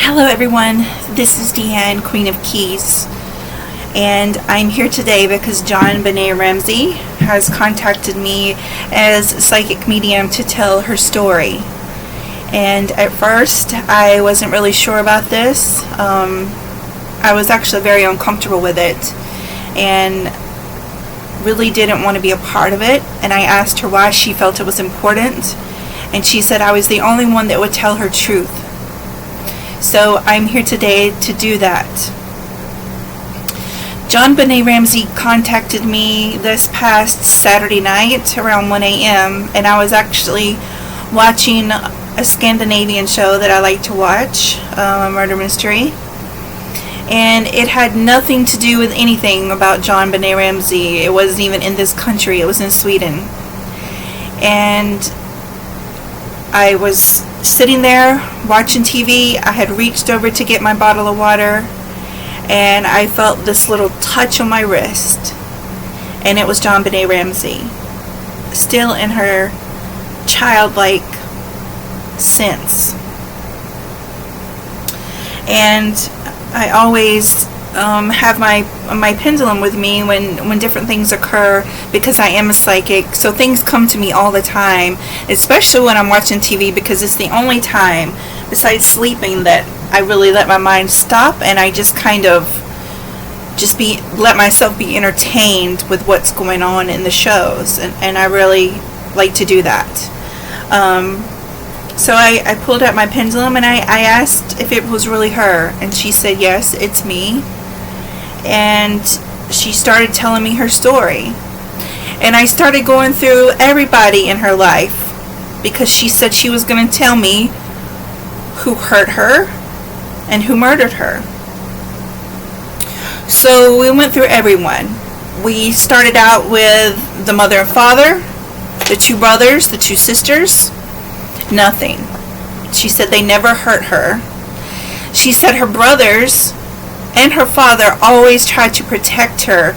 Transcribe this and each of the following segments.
Hello everyone, this is Deanne, Queen of Keys, and I'm here today because JonBenét Ramsey has contacted me as a psychic medium to tell her story. And at first I wasn't really sure about this. I was actually very uncomfortable with it and really didn't want to be a part of it, and I asked her why she felt it was important, and she said I was the only one that would tell her truth. So I'm here today to do that. JonBenét Ramsey contacted me this past Saturday night around 1 a.m. and I was actually watching a Scandinavian show that I like to watch, a murder mystery. And it had nothing to do with anything about JonBenét Ramsey. It wasn't even in this country, it was in Sweden. And I was sitting there watching TV. I had reached over to get my bottle of water and I felt this little touch on my wrist, and it was JonBenét Ramsey, still in her childlike sense. And I always have my pendulum with me when different things occur, because I am a psychic, so things come to me all the time, especially when I'm watching TV, because it's the only time besides sleeping that I really let my mind stop and I just kind of let myself be entertained with what's going on in the shows, and I really like to do that. So I pulled out my pendulum and I asked if it was really her, and she said yes, it's me. And she started telling me her story, and I started going through everybody in her life, because she said she was going to tell me who hurt her and who murdered her. So we went through everyone. We started out with the mother and father, the two brothers, the two sisters. Nothing. She said they never hurt her. She said her brothers and her father always tried to protect her,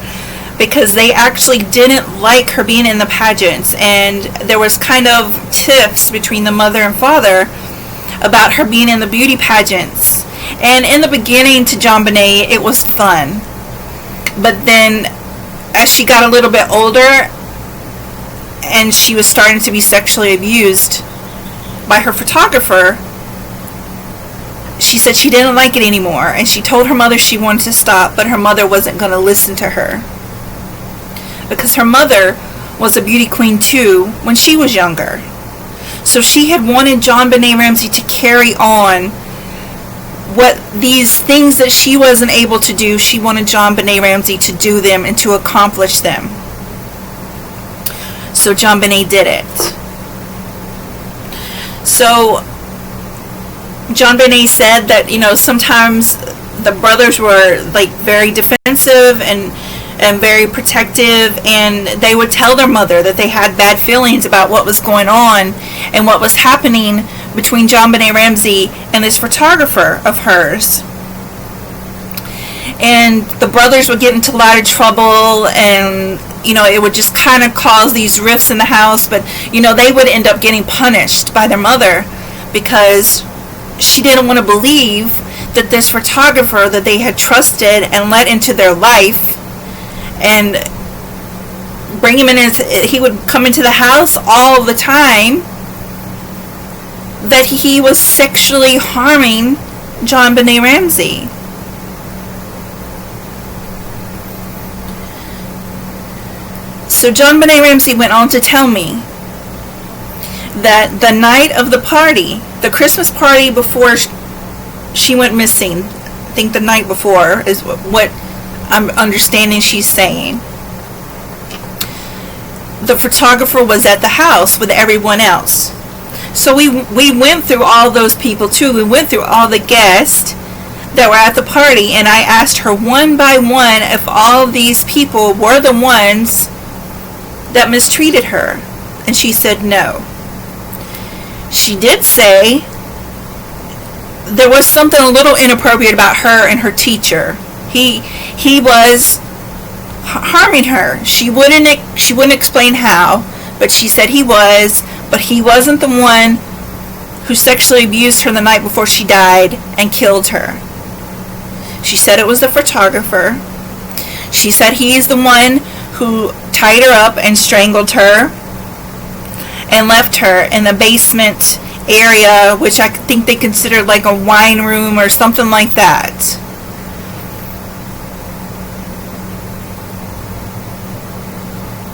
because they actually didn't like her being in the pageants, and there was kind of tiffs between the mother and father about her being in the beauty pageants. And in the beginning, to JonBenét, it was fun, but then as she got a little bit older and she was starting to be sexually abused by her photographer, she said she didn't like it anymore, and she told her mother she wanted to stop, but her mother wasn't going to listen to her, because her mother was a beauty queen too when she was younger. So she had wanted JonBenét Ramsey to carry on what these things that she wasn't able to do. She wanted JonBenét Ramsey to do them and to accomplish them. So JonBenét did it. So JonBenét said that, sometimes the brothers were like very defensive and very protective, and they would tell their mother that they had bad feelings about what was going on and what was happening between JonBenét Ramsey and this photographer of hers. And the brothers would get into a lot of trouble, and it would just kind of cause these rifts in the house, but they would end up getting punished by their mother, because she didn't want to believe that this photographer that they had trusted and let into their life and bring him in, he would come into the house all the time, that he was sexually harming JonBenét Ramsey. So JonBenét Ramsey went on to tell me that the night of the party, the Christmas party before she went missing, I think the night before is what I'm understanding she's saying, the photographer was at the house with everyone else. So we went through all those people too. We went through all the guests that were at the party, and I asked her one by one if all these people were the ones that mistreated her, and she said no. She did say there was something a little inappropriate about her and her teacher. He was harming her. She wouldn't explain how, but she said he was, but he wasn't the one who sexually abused her the night before she died and killed her. She said it was the photographer. She said he's the one who tied her up and strangled her and left her in the basement area, which I think they consider like a wine room or something like that.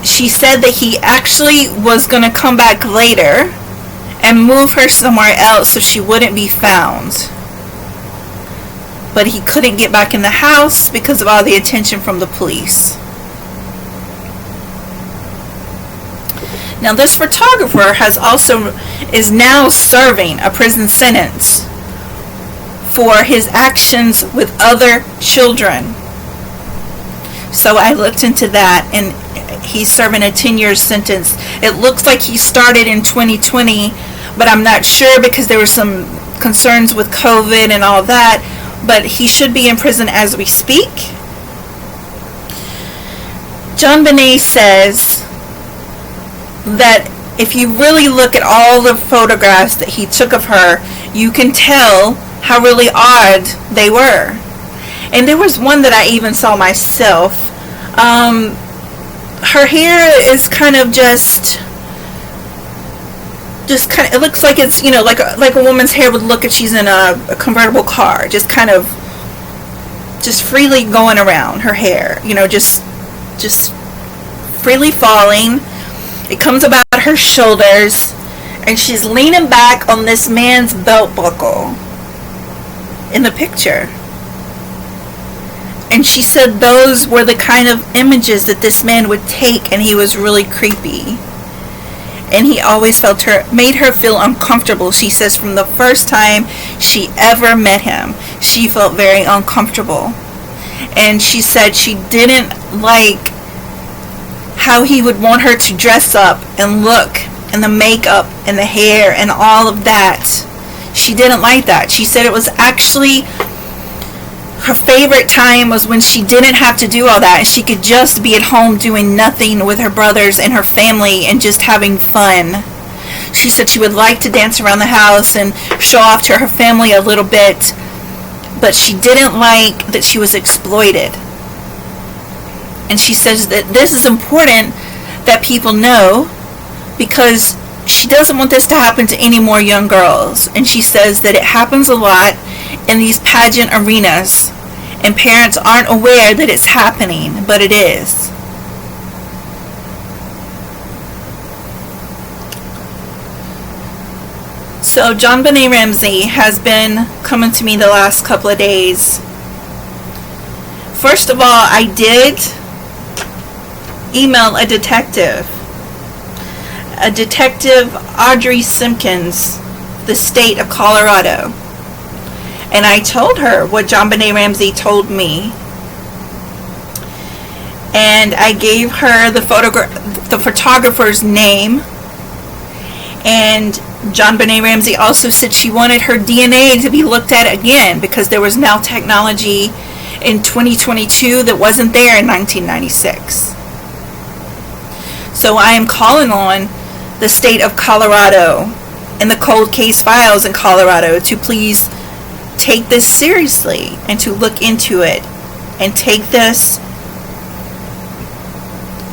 She said that he actually was going to come back later and move her somewhere else so she wouldn't be found. But he couldn't get back in the house because of all the attention from the police. Now this photographer is now serving a prison sentence for his actions with other children. So I looked into that, and he's serving a 10-year sentence. It looks like he started in 2020, but I'm not sure because there were some concerns with COVID and all that. But he should be in prison as we speak. JonBenét says that if you really look at all the photographs that he took of her, you can tell how really odd they were. And there was one that I even saw myself. Her hair is kind of just kind of, it looks like it's, like a woman's hair would look if she's in a convertible car, just kind of just freely going around her hair, just freely falling. It comes about her shoulders, and she's leaning back on this man's belt buckle in the picture. And she said those were the kind of images that this man would take, and he was really creepy. And he always made her feel uncomfortable. She says from the first time she ever met him, she felt very uncomfortable. And she said she didn't like how he would want her to dress up and look, and the makeup and the hair and all of that. She didn't like that. She said it was actually her favorite time was when she didn't have to do all that, and she could just be at home doing nothing with her brothers and her family and just having fun. She said she would like to dance around the house and show off to her family a little bit, but she didn't like that she was exploited. And she says that this is important that people know, because she doesn't want this to happen to any more young girls. And she says that it happens a lot in these pageant arenas, and parents aren't aware that it's happening, but it is. So JonBenét Ramsey has been coming to me the last couple of days. First of all, I did email a detective, Audrey Simpkins, the state of Colorado. And I told her what JonBenét Ramsey told me. And I gave her the photographer's name. And JonBenét Ramsey also said she wanted her DNA to be looked at again, because there was now technology in 2022 that wasn't there in 1996. So I am calling on the state of Colorado and the cold case files in Colorado to please take this seriously and to look into it and take this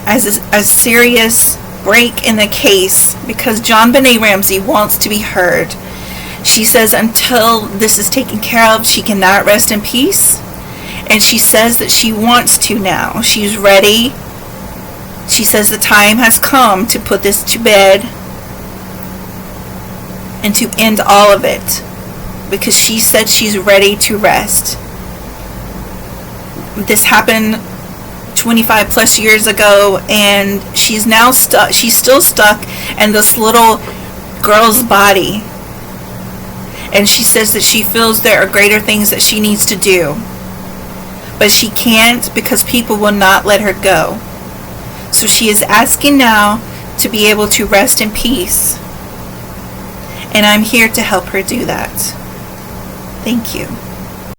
as a serious break in the case, because JonBenét Ramsey wants to be heard. She says until this is taken care of, she cannot rest in peace, and she says that she wants to now. She's ready. She says the time has come to put this to bed and to end all of it, because she said she's ready to rest. This happened 25 plus years ago, and she's now stuck. She's still stuck in this little girl's body, and she says that she feels there are greater things that she needs to do, but she can't because people will not let her go. So she is asking now to be able to rest in peace, and I'm here to help her do that. Thank you.